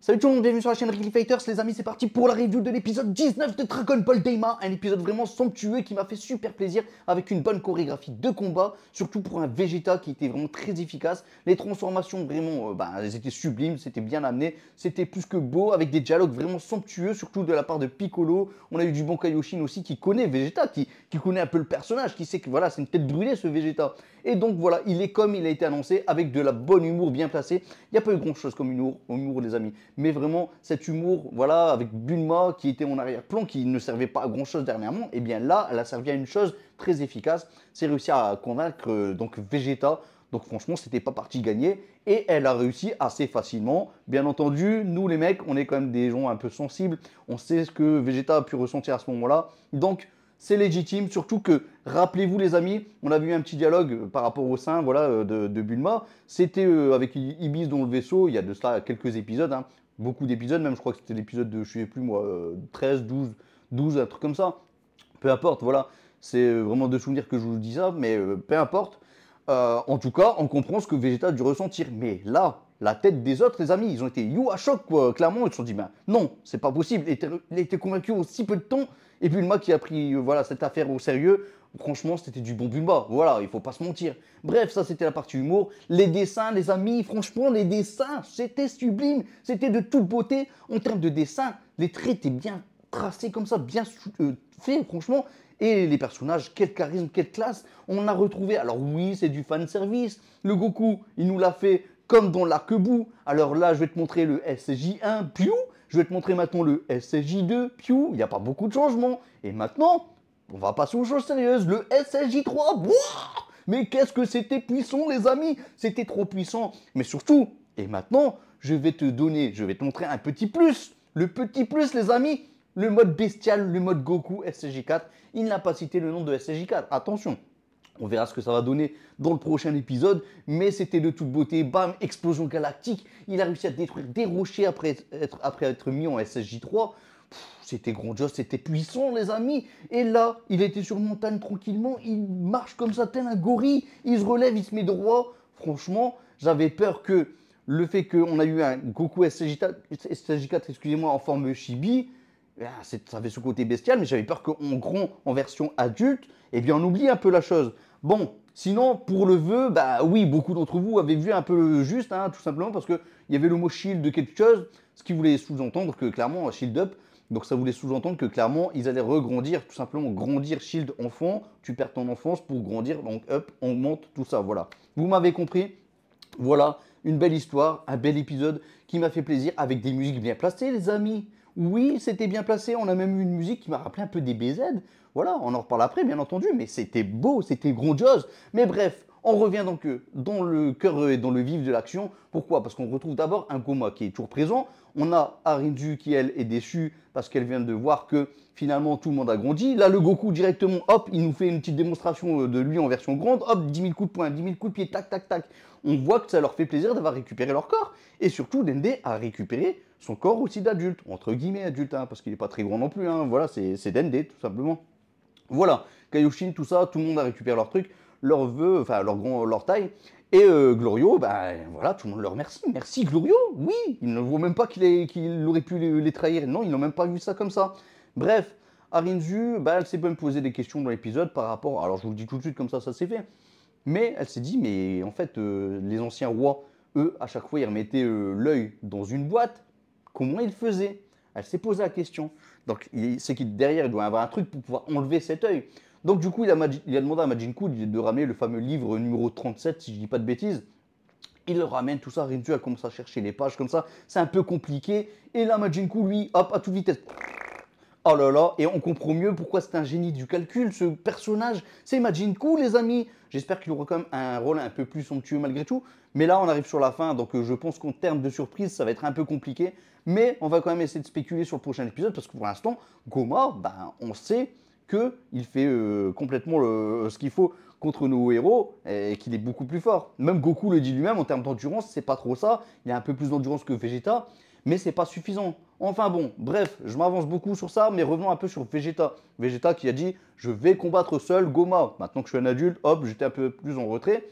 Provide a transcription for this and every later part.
Salut tout le monde, bienvenue sur la chaîne Ricky Fighters, les amis, c'est parti pour la review de l'épisode 19 de Dragon Ball Daima, un épisode vraiment somptueux qui m'a fait super plaisir avec une bonne chorégraphie de combat, surtout pour un Vegeta qui était vraiment très efficace. Les transformations vraiment, elles étaient sublimes, c'était bien amené, c'était plus que beau avec des dialogues vraiment somptueux, surtout de la part de Piccolo. On a eu du bon Kaioshin aussi qui connaît Vegeta, qui connaît un peu le personnage, qui sait que voilà, c'est une tête brûlée ce Vegeta. Et donc voilà, il est comme il a été annoncé, avec de la bonne humour bien placée. Il n'y a pas eu grand chose comme humour les amis. Mais vraiment, cet humour, voilà, avec Bulma qui était en arrière-plan, qui ne servait pas à grand chose dernièrement, et bien là, elle a servi à une chose très efficace. C'est réussi à convaincre donc Vegeta. Donc franchement, c'était pas parti gagner. Et elle a réussi assez facilement. Bien entendu, nous les mecs, on est quand même des gens un peu sensibles. On sait ce que Vegeta a pu ressentir à ce moment-là. Donc c'est légitime, surtout que, rappelez-vous les amis, on avait eu un petit dialogue par rapport au sein voilà, de Bulma. C'était avec Ibis dans le vaisseau, il y a de cela quelques épisodes, hein, beaucoup d'épisodes, même je crois que c'était l'épisode de, je ne sais plus moi, 13, 12, un truc comme ça. Peu importe, voilà, c'est vraiment de souvenirs que je vous dis ça, mais peu importe. En tout cas, on comprend ce que Vegeta a dû ressentir. Mais là, la tête des autres, les amis, ils ont été you à choc, quoi. Clairement, ils se sont dit, ben non, c'est pas possible. Il a été convaincu en si peu de temps. Et Bulma qui a pris voilà, cette affaire au sérieux, franchement, c'était du bon Bulma. Voilà, il faut pas se mentir. Bref, ça, c'était la partie humour. Les dessins, les amis, franchement, les dessins, c'était sublime. C'était de toute beauté. En termes de dessin, les traits étaient bien tracés comme ça, bien faits, franchement. Et les personnages, quel charisme, quelle classe. On a retrouvé, alors oui, c'est du fan service. Le Goku, il nous l'a fait comme dans l'arc-bout. Alors là, je vais te montrer le SSJ1, piou. Je vais te montrer maintenant le SSJ2, piou. Il n'y a pas beaucoup de changements. Et maintenant, on va passer aux choses sérieuses. Le SSJ3, wouah. Mais qu'est-ce que c'était puissant, les amis. C'était trop puissant. Mais surtout, et maintenant, je vais te montrer un petit plus. Le petit plus, les amis. Le mode bestial, le mode Goku SSJ4, il n'a pas cité le nom de SSJ4. Attention, on verra ce que ça va donner dans le prochain épisode, mais c'était de toute beauté. Bam, explosion galactique. Il a réussi à détruire des rochers après être mis en SSJ3. C'était grandiose, c'était puissant, les amis. Et là, il était sur une montagne tranquillement. Il marche comme ça, tel un gorille. Il se relève, il se met droit. Franchement, j'avais peur que le fait qu'on a eu un Goku SSJ4 excusez-moi, en forme Chibi, ça avait ce côté bestial, mais j'avais peur qu'en grand, en version adulte, eh bien, on oublie un peu la chose. Bon, sinon, pour le vœu, bah oui, beaucoup d'entre vous avaient vu un peu juste, hein, tout simplement, parce qu'il y avait le mot shield de quelque chose, ce qui voulait sous-entendre que clairement, shield up, donc ça voulait sous-entendre que clairement, ils allaient regrandir, tout simplement, grandir shield enfant, tu perds ton enfance pour grandir, donc up, on monte, tout ça, voilà. Vous m'avez compris, voilà, une belle histoire, un bel épisode qui m'a fait plaisir, avec des musiques bien placées, les amis. Oui, c'était bien placé. On a même eu une musique qui m'a rappelé un peu des BZ. Voilà, on en reparle après, bien entendu, mais c'était beau, c'était grandiose. Mais bref, on revient donc dans le cœur et dans le vif de l'action. Pourquoi? Parce qu'on retrouve d'abord un Goma qui est toujours présent. On a Arinju qui, elle, est déçue parce qu'elle vient de voir que finalement tout le monde a grandi. Là, le Goku, directement, hop, il nous fait une petite démonstration de lui en version grande. Hop, 10 000 coups de poing, 10 000 coups de pied, tac, tac, tac. On voit que ça leur fait plaisir d'avoir récupéré leur corps. Et surtout, Dende a récupéré son corps aussi d'adulte, entre guillemets adulte, hein, parce qu'il n'est pas très grand non plus. Hein. Voilà, c'est Dende, tout simplement. Voilà, Kaioshin, tout ça, tout le monde a récupéré leur truc, leur vœu, enfin leur taille. Et Glorio, ben voilà, tout le monde le remercie. Merci Glorio, oui, il ne voit même pas qu'il aurait pu les trahir. Non, ils n'ont même pas vu ça comme ça. Bref, Arinju, ben, elle s'est même posé des questions dans l'épisode par rapport. Alors je vous le dis tout de suite comme ça s'est fait. Mais elle s'est dit, mais en fait, les anciens rois, eux, à chaque fois, ils remettaient l'œil dans une boîte. Comment ils faisaient? Elle s'est posé la question. Donc, c'est qu'il derrière, il doit y avoir un truc pour pouvoir enlever cet œil. Donc, du coup, il a demandé à Majin Buu de ramener le fameux livre numéro 37, si je ne dis pas de bêtises. Il le ramène, tout ça. Rinju a commencé à chercher les pages comme ça. C'est un peu compliqué. Et là, Majin Buu, lui, hop, à toute vitesse. Oh là là, et on comprend mieux pourquoi c'est un génie du calcul, ce personnage. C'est Majin Buu, les amis. J'espère qu'il aura quand même un rôle un peu plus somptueux malgré tout. Mais là, on arrive sur la fin, donc je pense qu'en termes de surprise, ça va être un peu compliqué. Mais on va quand même essayer de spéculer sur le prochain épisode, parce que pour l'instant, Goma, ben, on sait qu'il fait complètement ce qu'il faut contre nos héros, et qu'il est beaucoup plus fort. Même Goku le dit lui-même, en termes d'endurance, c'est pas trop ça. Il a un peu plus d'endurance que Vegeta, mais c'est pas suffisant. Enfin bon, bref, je m'avance beaucoup sur ça, mais revenons un peu sur Vegeta. Vegeta qui a dit, je vais combattre seul Goma. Maintenant que je suis un adulte, hop, j'étais un peu plus en retrait.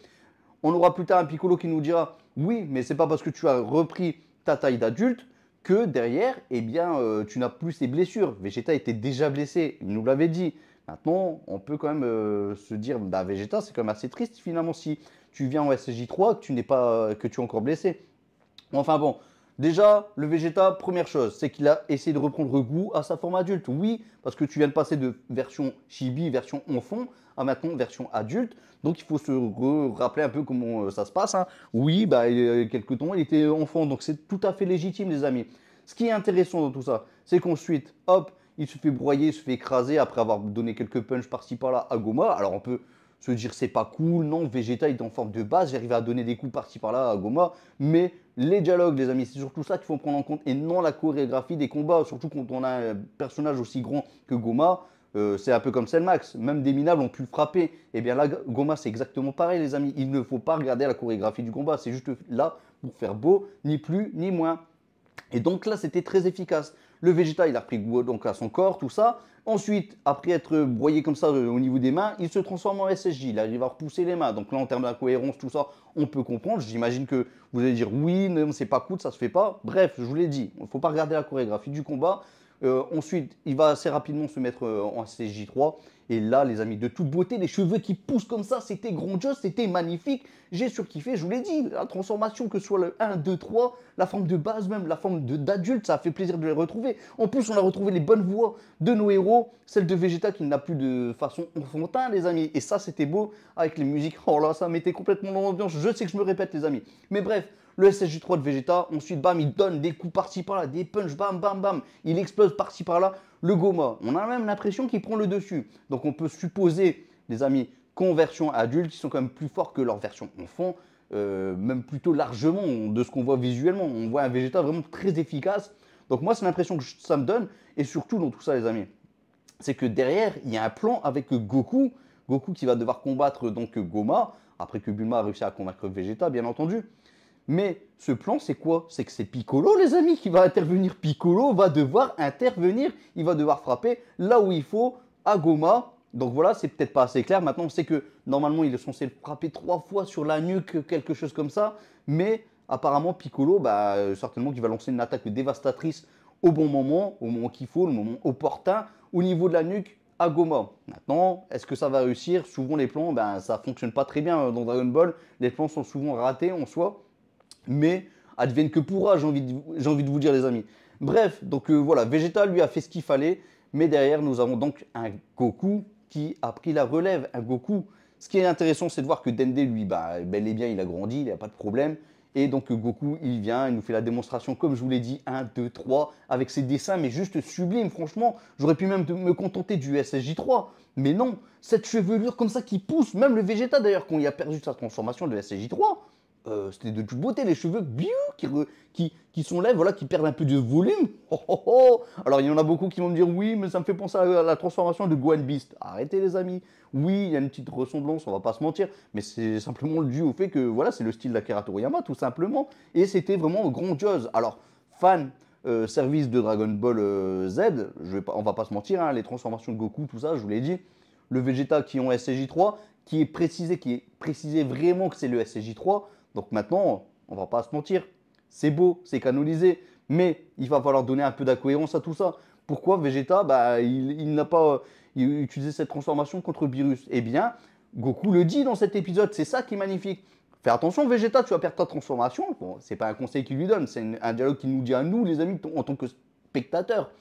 On aura plus tard un Piccolo qui nous dira, oui, mais c'est pas parce que tu as repris ta taille d'adulte que derrière, eh bien, tu n'as plus ces blessures. Vegeta était déjà blessé, il nous l'avait dit. Maintenant, on peut quand même se dire, bah Vegeta, c'est quand même assez triste finalement si tu viens en SSJ3 que tu es encore blessé. Enfin bon, déjà, le Vegeta, première chose, c'est qu'il a essayé de reprendre goût à sa forme adulte. Oui, parce que tu viens de passer de version chibi, version enfant, à maintenant version adulte. Donc il faut se rappeler un peu comment ça se passe, hein. Oui, bah, il y a quelques temps, il était enfant, donc c'est tout à fait légitime, les amis. Ce qui est intéressant dans tout ça, c'est qu'ensuite, hop, il se fait broyer, il se fait écraser après avoir donné quelques punches par-ci par-là à Goma. Alors on peut se dire c'est pas cool, non, Vegeta est en forme de base, j'arrive à donner des coups par-ci par-là à Goma, mais les dialogues, les amis, c'est surtout ça qu'il faut prendre en compte et non la chorégraphie des combats, surtout quand on a un personnage aussi grand que Goma. C'est un peu comme Max, même des minables ont pu le frapper. Et bien là, Goma, c'est exactement pareil, les amis. Il ne faut pas regarder la chorégraphie du combat, c'est juste là pour faire beau, ni plus ni moins. Et donc là, c'était très efficace. Le Vegeta, il a repris goût donc à son corps, tout ça. Ensuite, après être broyé comme ça au niveau des mains, il se transforme en SSJ. Il arrive à repousser les mains. Donc là, en termes d'incohérence, tout ça, on peut comprendre. J'imagine que vous allez dire oui, non, c'est pas cool, ça se fait pas. Bref, je vous l'ai dit, il ne faut pas regarder la chorégraphie du combat. Ensuite, il va assez rapidement se mettre en SSJ3. Et là, les amis, de toute beauté, les cheveux qui poussent comme ça, c'était grandiose, c'était magnifique. J'ai surkiffé, je vous l'ai dit, la transformation, que ce soit le 1, 2, 3, la forme de base même, la forme d'adulte, ça a fait plaisir de les retrouver. En plus, on a retrouvé les bonnes voix de nos héros, celle de Vegeta qui n'a plus de façon enfantin, les amis. Et ça, c'était beau avec les musiques. Oh là, ça mettait complètement dans l'ambiance. Je sais que je me répète, les amis. Mais bref, le SSJ3 de Vegeta, ensuite, bam, il donne des coups par-ci par-là, des punches, bam, bam, bam. Il explose par-ci par-là. Le Goma, on a même l'impression qu'il prend le dessus. Donc on peut supposer, les amis, qu'en version adulte, ils sont quand même plus forts que leur version enfant, même plutôt largement de ce qu'on voit visuellement. On voit un Vegeta vraiment très efficace. Donc moi, c'est l'impression que ça me donne. Et surtout dans tout ça, les amis, c'est que derrière, il y a un plan avec Goku. Goku qui va devoir combattre donc Goma, après que Bulma a réussi à convaincre Vegeta, bien entendu. Mais ce plan, c'est quoi? C'est que c'est Piccolo, les amis, qui va intervenir. Piccolo va devoir intervenir. Il va devoir frapper là où il faut, à Goma. Donc voilà, c'est peut-être pas assez clair. Maintenant, on sait que normalement, il est censé le frapper 3 fois sur la nuque, quelque chose comme ça. Mais apparemment, Piccolo, bah, certainement qu'il va lancer une attaque dévastatrice au moment qu'il faut, le moment opportun, au niveau de la nuque, à Goma. Maintenant, est-ce que ça va réussir? Souvent, les plans, ben, ça ne fonctionne pas très bien dans Dragon Ball. Les plans sont souvent ratés en soi. Mais advienne que pourra, j'ai envie de vous dire, les amis. Bref, donc voilà, Vegeta lui a fait ce qu'il fallait, mais derrière nous avons donc un Goku qui a pris la relève, un Goku. Ce qui est intéressant, c'est de voir que Dende, lui, bah, bel et bien, il a grandi, il n'y a pas de problème. Et donc Goku, il vient, il nous fait la démonstration, comme je vous l'ai dit, 1, 2, 3, avec ses dessins, mais juste sublime, franchement. J'aurais pu même me contenter du SSJ3, mais non, cette chevelure comme ça qui pousse, même le Vegeta d'ailleurs, quand il a perdu sa transformation de SSJ3, c'était de toute beauté, les cheveux qui s'enlèvent, voilà, qui perdent un peu de volume. Oh, oh, oh. Alors il y en a beaucoup qui vont me dire oui, mais ça me fait penser à la transformation de Gohan Beast. Arrêtez les amis. Oui, il y a une petite ressemblance, on va pas se mentir, mais c'est simplement dû au fait que voilà, c'est le style d'Akira Toriyama tout simplement, et c'était vraiment grandiose. Alors fan service de Dragon Ball Z, on va pas se mentir, hein, les transformations de Goku, tout ça, je vous l'ai dit. Le Vegeta qui ont SSJ3, qui est précisé vraiment que c'est le SSJ3. Donc maintenant, on va pas se mentir, c'est beau, c'est canonisé, mais il va falloir donner un peu d'incohérence à tout ça. Pourquoi Vegeta, bah, il n'a pas utilisé cette transformation contre Beerus? Eh bien, Goku le dit dans cet épisode, c'est ça qui est magnifique. Fais attention Vegeta, tu vas perdre ta transformation. Bon, c'est pas un conseil qu'il lui donne, c'est un dialogue qu'il nous dit à nous, les amis, en tant que spectateurs.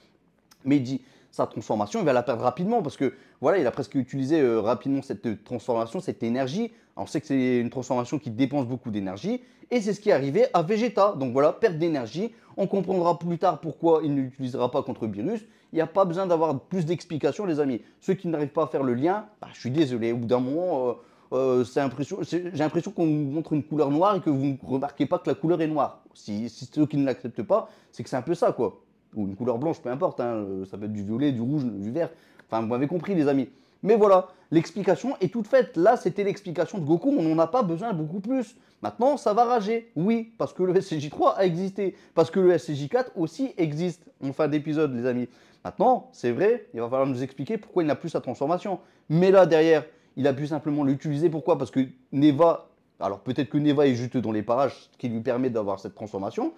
Mais il dit, sa transformation, il va la perdre rapidement parce que voilà, il a presque utilisé rapidement cette transformation, cette énergie. Alors, on sait que c'est une transformation qui dépense beaucoup d'énergie et c'est ce qui est arrivé à Vegeta. Donc voilà, perte d'énergie. On comprendra plus tard pourquoi il ne l'utilisera pas contre Beerus. Il n'y a pas besoin d'avoir plus d'explications, les amis. Ceux qui n'arrivent pas à faire le lien, bah, je suis désolé. Au bout d'un moment, j'ai l'impression qu'on vous montre une couleur noire et que vous ne remarquez pas que la couleur est noire. Si ceux qui ne l'acceptent pas, c'est que c'est un peu ça, quoi. Ou une couleur blanche, peu importe, hein, ça peut être du violet, du rouge, du vert, enfin vous m'avez compris les amis. Mais voilà, l'explication est toute faite, là c'était l'explication de Goku, on n'en a pas besoin beaucoup plus. Maintenant ça va rager, oui, parce que le SCJ3 a existé, parce que le SCJ4 aussi existe en fin d'épisode les amis. Maintenant, c'est vrai, il va falloir nous expliquer pourquoi il n'a plus sa transformation. Mais là derrière, il a pu simplement l'utiliser, pourquoi? Parce que Neva, alors peut-être que Neva est juste dans les parages, ce qui lui permet d'avoir cette transformation.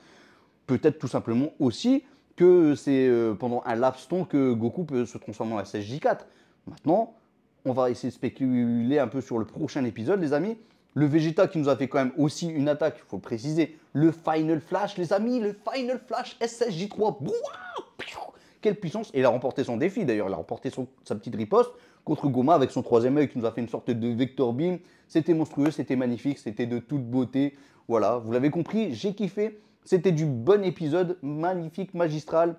peut-être tout simplement aussi que c'est pendant un laps temps que Goku peut se transformer en SSJ4. Maintenant, on va essayer de spéculer un peu sur le prochain épisode, les amis. Le Vegeta qui nous a fait quand même aussi une attaque, il faut le préciser. Le Final Flash, les amis, le Final Flash SSJ3. Quelle puissance! Et il a remporté son défi d'ailleurs, il a remporté sa petite riposte contre Goma avec son troisième œil qui nous a fait une sorte de Vector Beam. C'était monstrueux, c'était magnifique, c'était de toute beauté. Voilà, vous l'avez compris, j'ai kiffé. C'était du bon épisode, magnifique, magistral.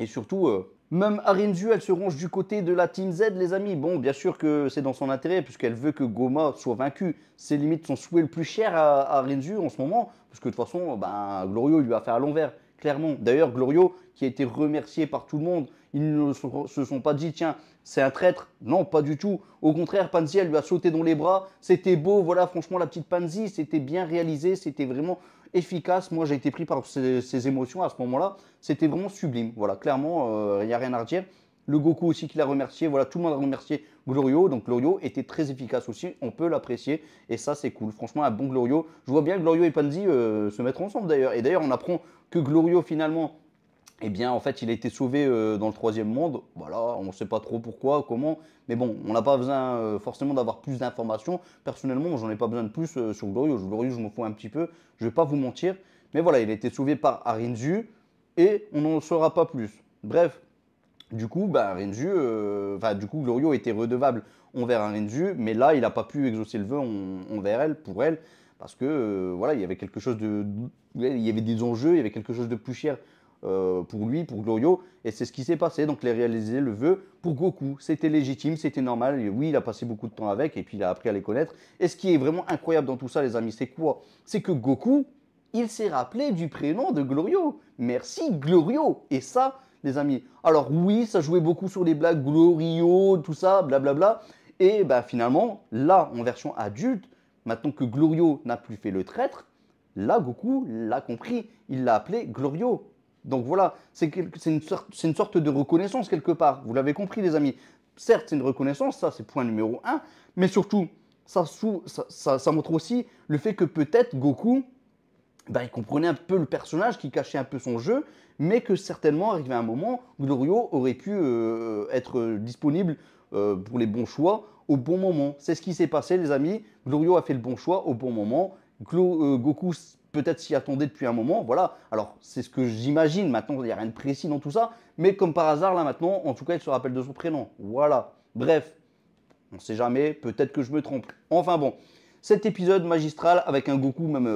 Et surtout, même Arinzu, elle se range du côté de la Team Z, les amis. Bon, bien sûr que c'est dans son intérêt, puisqu'elle veut que Goma soit vaincu. C'est limite son souhait le plus cher à Arinzu en ce moment, parce que de toute façon, ben, Glorio lui a fait à l'envers, clairement. D'ailleurs, Glorio, qui a été remercié par tout le monde, ils ne se sont pas dit, tiens, c'est un traître. Non, pas du tout. Au contraire, Pansy, elle lui a sauté dans les bras. C'était beau, voilà, franchement, la petite Pansy, c'était bien réalisé, c'était vraiment efficace. Moi, j'ai été pris par ces émotions à ce moment-là. C'était vraiment sublime. Voilà, clairement, il n'y a rien à redire. Le Goku aussi qui l'a remercié. Voilà, tout le monde a remercié Glorio. Donc, Glorio était très efficace aussi. On peut l'apprécier. Et ça, c'est cool. Franchement, un bon Glorio. Je vois bien Glorio et Pansy se mettre ensemble d'ailleurs. Et d'ailleurs, on apprend que Glorio, finalement, eh bien, en fait, il a été sauvé dans le troisième monde. Voilà, on ne sait pas trop pourquoi, comment. Mais bon, on n'a pas besoin forcément d'avoir plus d'informations. Personnellement, j'en ai pas besoin de plus sur Glorieux. Glorieux, je m'en fous un petit peu. Je ne vais pas vous mentir. Mais voilà, il a été sauvé par Arinzu et on n'en saura pas plus. Bref, du coup, bah, Arinzu, du coup, Glorio était redevable envers Arinzu. Mais là, il n'a pas pu exaucer le vœu envers elle, pour elle. Parce que, voilà, il y avait quelque chose de. Il y avait des enjeux, il y avait quelque chose de plus cher pour lui, pour Glorio, et c'est ce qui s'est passé. Donc il a réalisé le vœu pour Goku, c'était légitime, c'était normal, et oui, il a passé beaucoup de temps avec, et puis il a appris à les connaître. Et ce qui est vraiment incroyable dans tout ça, les amis, c'est quoi? C'est que Goku, il s'est rappelé du prénom de Glorio. Merci Glorio. Et ça, les amis, alors oui, ça jouait beaucoup sur les blagues Glorio, tout ça, blablabla, et ben finalement, là, en version adulte, maintenant que Glorio n'a plus fait le traître, là, Goku l'a compris, il l'a appelé Glorio. Donc voilà, c'est une sorte de reconnaissance quelque part. Vous l'avez compris, les amis. Certes, c'est une reconnaissance, ça c'est point numéro un, mais surtout, ça montre aussi le fait que peut-être Goku, ben, il comprenait un peu le personnage qui cachait un peu son jeu, mais que certainement, arrivé à un moment, Glorio aurait pu être disponible pour les bons choix au bon moment. C'est ce qui s'est passé, les amis. Glorio a fait le bon choix au bon moment. Goku peut-être s'y attendait depuis un moment, voilà. Alors, c'est ce que j'imagine, maintenant, il n'y a rien de précis dans tout ça, mais comme par hasard, là, maintenant, en tout cas, il se rappelle de son prénom. Voilà. Bref, on ne sait jamais, peut-être que je me trompe. Enfin bon, cet épisode magistral avec un Goku, même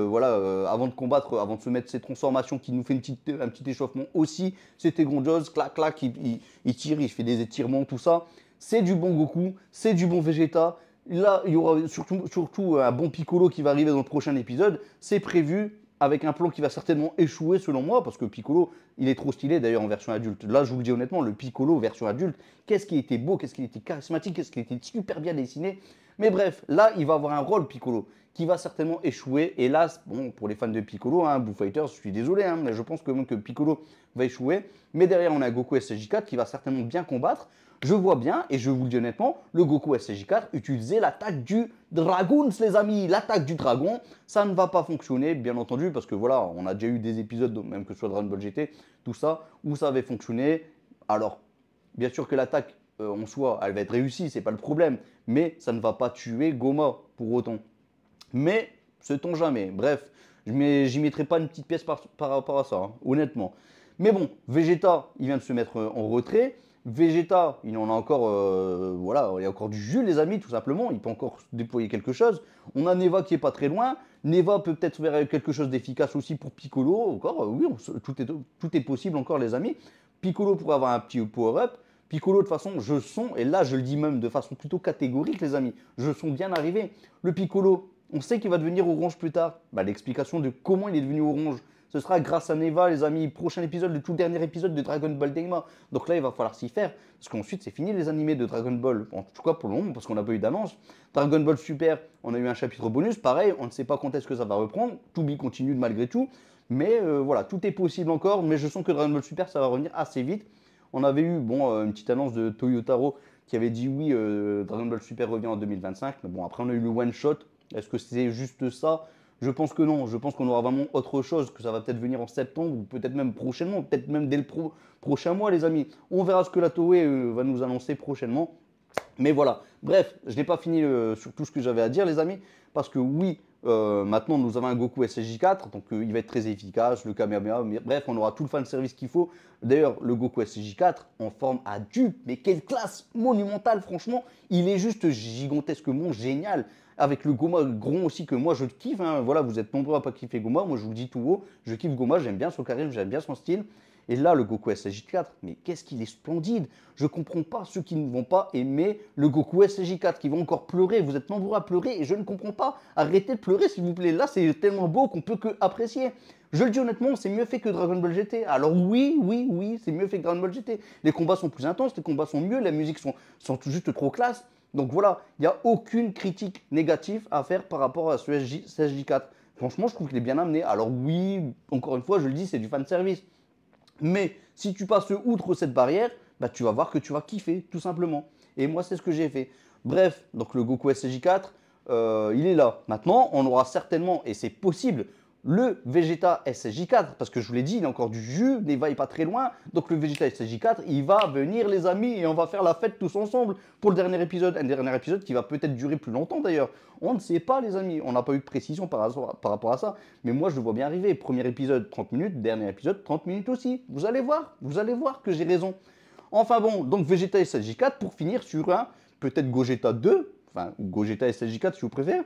avant de combattre, avant de se mettre ses transformations, qui nous fait un petit échauffement aussi, c'était grandiose, clac, clac, il tire, il fait des étirements, tout ça. C'est du bon Goku, c'est du bon Vegeta. Là, il y aura surtout un bon Piccolo qui va arriver dans le prochain épisode. C'est prévu avec un plan qui va certainement échouer selon moi, parce que Piccolo, il est trop stylé d'ailleurs en version adulte. Là, je vous le dis honnêtement, le Piccolo version adulte, qu'est-ce qui était beau, qu'est-ce qui était charismatique, qu'est-ce qui était super bien dessiné. Mais bref, là, il va avoir un rôle Piccolo qui va certainement échouer. Et là, bon, pour les fans de Piccolo, hein, Boo Fighters, je suis désolé, hein, mais je pense que Piccolo va échouer. Mais derrière, on a Goku SSJ4 qui va certainement bien combattre. Je vois bien, et je vous le dis honnêtement, le Goku SSJ4 utiliser l'attaque du Dragoons, les amis. L'attaque du dragon, ça ne va pas fonctionner, bien entendu, parce que voilà, on a déjà eu des épisodes, même que ce soit Dragon Ball GT, tout ça, où ça avait fonctionné. Alors, bien sûr que l'attaque en soi, elle va être réussie, c'est pas le problème, mais ça ne va pas tuer Goma pour autant. Mais, sait-on jamais. Bref, j'y mettrai pas une petite pièce par rapport à ça, hein, honnêtement. Mais bon, Vegeta, il vient de se mettre en retrait. Vegeta, il en a encore, voilà, il y a encore du jus, les amis, tout simplement. Il peut encore déployer quelque chose. On a Neva qui est pas très loin. Neva peut peut-être faire quelque chose d'efficace aussi pour Piccolo. Encore, oui, tout est possible encore, les amis. Piccolo pourrait avoir un petit power-up. Piccolo, de toute façon, je sens, et là, je le dis même de façon plutôt catégorique, les amis, je sens bien arriver. Le Piccolo, on sait qu'il va devenir orange plus tard. Bah, l'explication de comment il est devenu orange, ce sera grâce à Neva, les amis. Prochain épisode, le tout dernier épisode de Dragon Ball Daima. Donc là, il va falloir s'y faire. Parce qu'ensuite, c'est fini les animés de Dragon Ball. En tout cas, pour le moment, parce qu'on n'a pas eu d'annonce. Dragon Ball Super, on a eu un chapitre bonus. Pareil, on ne sait pas quand est-ce que ça va reprendre. To be continue malgré tout. Mais voilà, tout est possible encore. Mais je sens que Dragon Ball Super, ça va revenir assez vite. On avait eu une petite annonce de Toyotaro qui avait dit oui, Dragon Ball Super revient en 2025. Mais bon, après, on a eu le one shot. Est-ce que c'est juste ça? Je pense que non, je pense qu'on aura vraiment autre chose, que ça va peut-être venir en septembre, ou peut-être même prochainement, peut-être même dès le prochain mois, les amis. On verra ce que la Toei va nous annoncer prochainement. Mais voilà, bref, je n'ai pas fini sur tout ce que j'avais à dire, les amis, parce que oui, maintenant nous avons un Goku SSJ4, donc il va être très efficace, le Kamehameha, mais bref, on aura tout le fanservice qu'il faut. D'ailleurs, le Goku SSJ4 en forme adulte, mais quelle classe monumentale, franchement, il est juste gigantesquement génial. Avec le Goma Gron aussi, que moi je kiffe, hein. Voilà, vous êtes nombreux à pas kiffer Goma, moi je vous le dis tout haut, je kiffe Goma, j'aime bien son charisme, j'aime bien son style. Et là, le Goku SSJ4, mais qu'est-ce qu'il est splendide! Je ne comprends pas ceux qui ne vont pas aimer le Goku SSJ4, qui vont encore pleurer. Vous êtes nombreux à pleurer et je ne comprends pas. Arrêtez de pleurer, s'il vous plaît. Là, c'est tellement beau qu'on peut que apprécier. Je le dis honnêtement, c'est mieux fait que Dragon Ball GT. Alors oui, oui, oui, c'est mieux fait que Dragon Ball GT. Les combats sont plus intenses, les combats sont mieux, la musique sont juste trop classe. Donc voilà, il n'y a aucune critique négative à faire par rapport à ce SSJ4. Franchement, je trouve qu'il est bien amené. Alors oui, encore une fois, je le dis, c'est du fanservice. Mais si tu passes outre cette barrière, bah, tu vas voir que tu vas kiffer, tout simplement. Et moi, c'est ce que j'ai fait. Bref, donc le Goku SSJ4, il est là. Maintenant, on aura certainement, et c'est possible, le Vegeta SSJ4, parce que je vous l'ai dit, il a encore du jus, Neva n'est pas très loin, donc le Vegeta SSJ4, il va venir les amis, et on va faire la fête tous ensemble pour le dernier épisode, un dernier épisode qui va peut-être durer plus longtemps d'ailleurs, on ne sait pas les amis, on n'a pas eu de précision par rapport à ça, mais moi je le vois bien arriver, premier épisode 30 minutes, dernier épisode 30 minutes aussi, vous allez voir que j'ai raison. Enfin bon, donc Vegeta SSJ4 pour finir sur un, peut-être Gogeta 2, enfin Gogeta SSJ4 si vous préférez,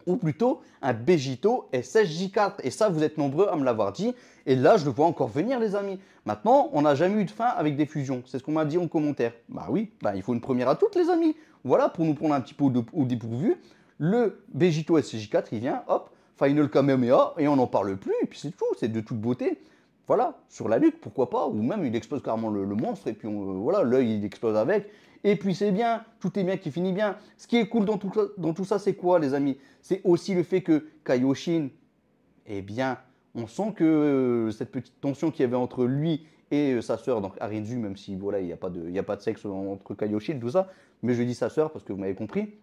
ou plutôt un Begito SSJ4. Et ça, vous êtes nombreux à me l'avoir dit. Et là, je le vois encore venir, les amis. Maintenant, on n'a jamais eu de fin avec des fusions. C'est ce qu'on m'a dit en commentaire. Bah oui, bah, il faut une première à toutes, les amis. Voilà, pour nous prendre un petit peu au dépourvu. Le Begito SSJ4, il vient, hop, Final Kamehameha, et on n'en parle plus. Et puis c'est tout, c'est de toute beauté. Voilà, sur la nuque, pourquoi pas. Ou même, il explose carrément le monstre, et puis voilà, l'œil, il explose avec. Et puis c'est bien, tout est bien qui finit bien. Ce qui est cool dans tout ça, c'est quoi, les amis? C'est aussi le fait que Kaioshin, eh bien, on sent que cette petite tension qu'il y avait entre lui et sa sœur, donc Arinzu, même si voilà, il n'y a pas de sexe entre Kaioshin, tout ça, mais je dis sa sœur parce que vous m'avez compris,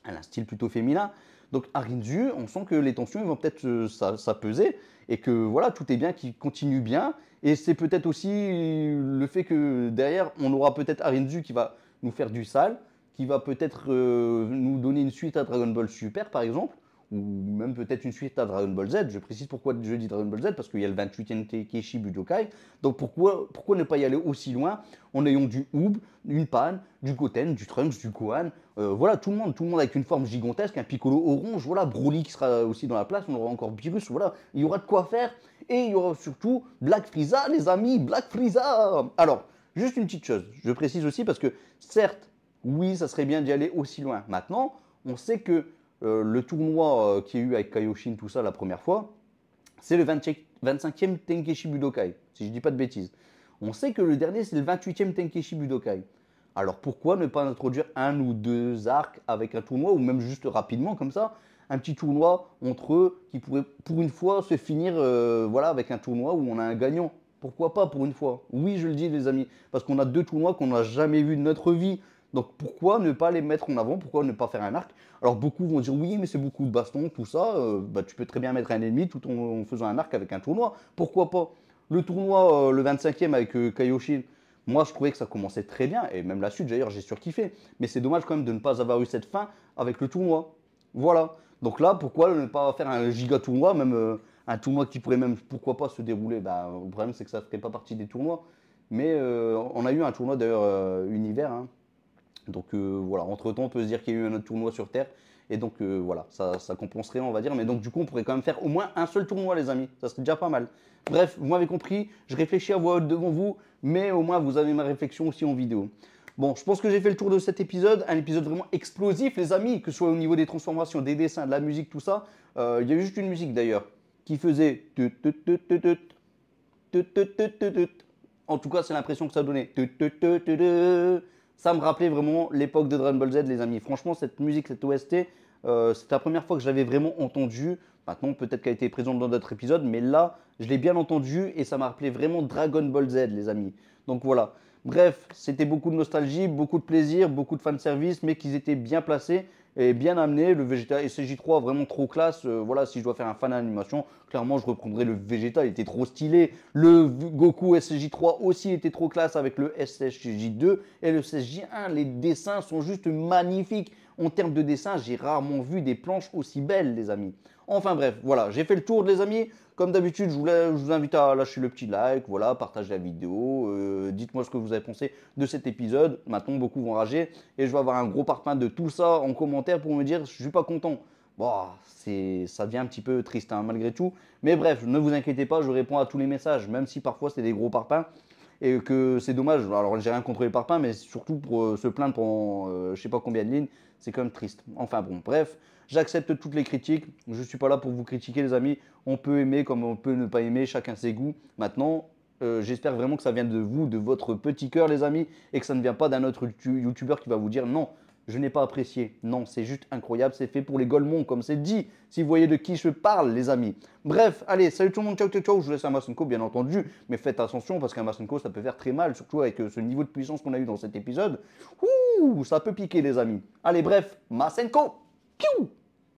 elle a un style plutôt féminin. Donc Arinzu, on sent que les tensions vont peut-être s'apeser et que voilà, tout est bien, qui continue bien. Et c'est peut-être aussi le fait que derrière, on aura peut-être Arinzu qui va nous faire du sale, qui va peut-être nous donner une suite à Dragon Ball Super par exemple, ou même peut-être une suite à Dragon Ball Z. Je précise pourquoi je dis Dragon Ball Z, parce qu'il y a le 28e Tenkaichi Budokai. Donc pourquoi ne pas y aller aussi loin en ayant du Oob, une Pan, du Goten, du Trunks, du Gohan, voilà, tout le monde avec une forme gigantesque, un Piccolo orange, voilà, Broly qui sera aussi dans la place, on aura encore Beerus, voilà, il y aura de quoi faire, et il y aura surtout Black Frieza, les amis, Black Frieza. Alors, juste une petite chose, je précise aussi parce que certes, oui, ça serait bien d'y aller aussi loin. Maintenant, on sait que le tournoi qu'il y a eu avec Kaioshin, tout ça, la première fois, c'est le 25e Tenkaichi Budokai, si je ne dis pas de bêtises. On sait que le dernier, c'est le 28e Tenkaichi Budokai. Alors pourquoi ne pas introduire un ou deux arcs avec un tournoi, ou même juste rapidement comme ça, un petit tournoi entre eux qui pourrait pour une fois se finir voilà, avec un tournoi où on a un gagnant. Pourquoi pas pour une fois? Oui, je le dis les amis, parce qu'on a deux tournois qu'on n'a jamais vus de notre vie. Donc pourquoi ne pas les mettre en avant? Pourquoi ne pas faire un arc? Alors beaucoup vont dire oui, mais c'est beaucoup de bastons, tout ça. Bah, tu peux très bien mettre un ennemi tout en faisant un arc avec un tournoi. Pourquoi pas? Le tournoi, le 25e avec Kaioshin, moi je trouvais que ça commençait très bien. Et même la suite d'ailleurs, j'ai surkiffé. Mais c'est dommage quand même de ne pas avoir eu cette fin avec le tournoi. Voilà. Donc là, pourquoi ne pas faire un giga tournoi, même un tournoi qui pourrait même, pourquoi pas, se dérouler? Bah, le problème c'est que ça ne ferait pas partie des tournois. Mais on a eu un tournoi d'ailleurs univers, hein. Donc voilà, entre-temps, on peut se dire qu'il y a eu un autre tournoi sur Terre. Et donc voilà, ça compenserait, on va dire. Mais donc du coup, on pourrait quand même faire au moins un seul tournoi, les amis. Ça serait déjà pas mal. Bref, vous m'avez compris, je réfléchis à voix haute devant vous, mais au moins vous avez ma réflexion aussi en vidéo. Bon, je pense que j'ai fait le tour de cet épisode, un épisode vraiment explosif, les amis, que ce soit au niveau des transformations, des dessins, de la musique, tout ça. Il y a eu juste une musique d'ailleurs qui faisait... En tout cas, c'est l'impression que ça donnait. Ça me rappelait vraiment l'époque de Dragon Ball Z, les amis. Franchement, cette musique, cette OST, c'était la première fois que je l'avais vraiment entendue. Maintenant, peut-être qu'elle a été présente dans d'autres épisodes, mais là, je l'ai bien entendue et ça m'a rappelé vraiment Dragon Ball Z, les amis. Donc voilà. Bref, c'était beaucoup de nostalgie, beaucoup de plaisir, beaucoup de fanservice, mais qu'ils étaient bien placés. est bien amené. Le Vegeta SSJ3 vraiment trop classe. Voilà, si je dois faire un fan d'animation, clairement je reprendrai le Vegeta, il était trop stylé. Le Goku SSJ3 aussi était trop classe avec le SSJ2 et le SSJ1. Les dessins sont juste magnifiques. En termes de dessin, j'ai rarement vu des planches aussi belles, les amis. Enfin bref, voilà, j'ai fait le tour, les amis. Comme d'habitude, je vous invite à lâcher le petit like, voilà, partager la vidéo. Dites-moi ce que vous avez pensé de cet épisode. Maintenant, beaucoup vont rager et je vais avoir un gros parpaing de tout ça en commentaire pour me dire je suis pas content. Bon, ça devient un petit peu triste hein, malgré tout. Mais bref, ne vous inquiétez pas, je réponds à tous les messages, même si parfois c'est des gros parpaings et que c'est dommage. Alors, j'ai rien contre les parpaings, mais surtout pour se plaindre pendant je sais pas combien de lignes, c'est quand même triste. Enfin bon, bref, j'accepte toutes les critiques. Je suis pas là pour vous critiquer, les amis. On peut aimer comme on peut ne pas aimer, chacun ses goûts. Maintenant, j'espère vraiment que ça vient de vous, de votre petit cœur, les amis, et que ça ne vient pas d'un autre youtubeur qui va vous dire non, je n'ai pas apprécié. Non, c'est juste incroyable, c'est fait pour les golemons, comme c'est dit. Si vous voyez de qui je parle, les amis. Bref, allez, salut tout le monde, ciao, ciao, ciao. Je vous laisse un Masenko, bien entendu, mais faites attention parce qu'un Masenko, ça peut faire très mal, surtout avec ce niveau de puissance qu'on a eu dans cet épisode. Ouh, ça peut piquer, les amis. Allez, bref, Masenko. Piou.